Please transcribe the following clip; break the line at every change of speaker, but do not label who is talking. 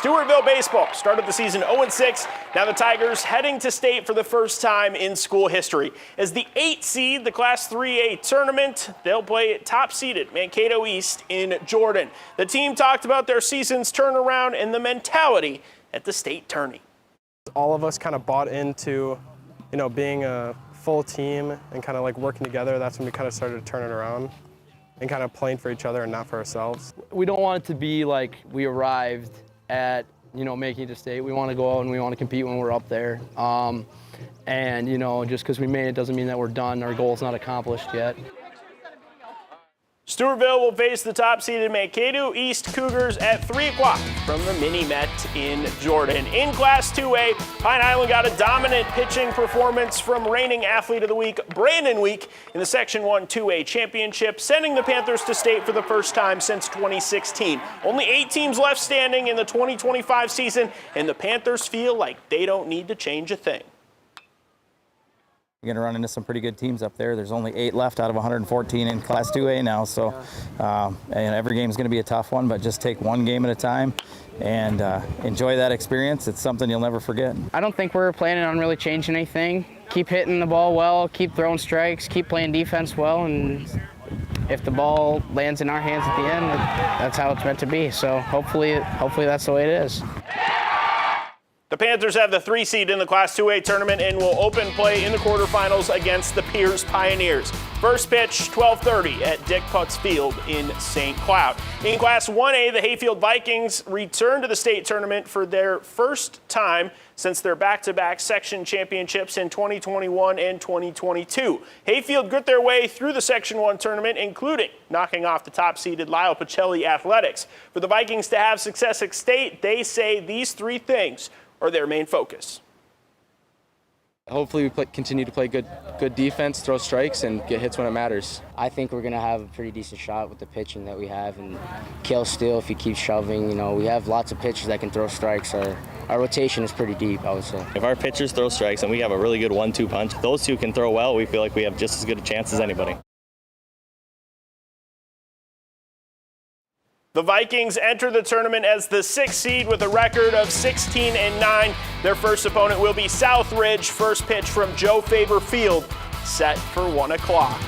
Stewartville baseball started the season 0-6. Now the Tigers heading to state for the first time in school history. As the 8th seed, the Class 3A tournament, they'll play top-seeded Mankato East in Jordan. The team talked about their season's turnaround and the mentality at the state tourney.
All of us kind of bought into, being a full team and kind of like working together. That's when we kind of started to turn it around and kind of playing for each other and not for ourselves.
We don't want it to be like we arrived at, making it to state. We want to go out and we want to compete when we're up there. And, just because we made it doesn't mean that we're done. Our goal's not accomplished yet.
Stewartville will face the top-seeded Mankato East Cougars at 3 o'clock from the Mini-Met in Jordan. In Class 2A, Pine Island got a dominant pitching performance from reigning Athlete of the Week, Brandon Week, in the Section 1 2A championship, sending the Panthers to state for the first time since 2016. Only 8 teams left standing in the 2025 season, and the Panthers feel like they don't need to change a thing.
You're going to run into some pretty good teams up there. There's only 8 left out of 114 in Class 2A now, so and every game is going to be a tough one, but just take one game at a time and enjoy that experience. It's something you'll never forget.
I don't think we're planning on really changing anything. Keep hitting the ball well, keep throwing strikes, keep playing defense well, and if the ball lands in our hands at the end, that's how it's meant to be. So hopefully that's the way it is.
The Panthers have the 3 seed in the Class 2A tournament and will open play in the quarterfinals against the Pierce Pioneers. First pitch, 12:30 at Dick Putz Field in St. Cloud. In Class 1A, the Hayfield Vikings return to the state tournament for their first time since their back-to-back section championships in 2021 and 2022. Hayfield grit their way through the Section 1 tournament, including knocking off the top-seeded Lyle Pacelli Athletics. For the Vikings to have success at state, they say these 3 things are their main focus.
Hopefully we continue to play good defense, throw strikes, and get hits when it matters.
I think we're going to have a pretty decent shot with the pitching that we have, and Kale Steele, if he keeps shoving, we have lots of pitchers that can throw strikes. Our rotation is pretty deep, I would say.
If our pitchers throw strikes and we have a really good 1-2 punch, those 2 can throw well, we feel like we have just as good a chance as anybody.
The Vikings enter the tournament as the 6th seed with a record of 16-9. Their first opponent will be Southridge. First pitch from Joe Faber Field, set for 1 o'clock.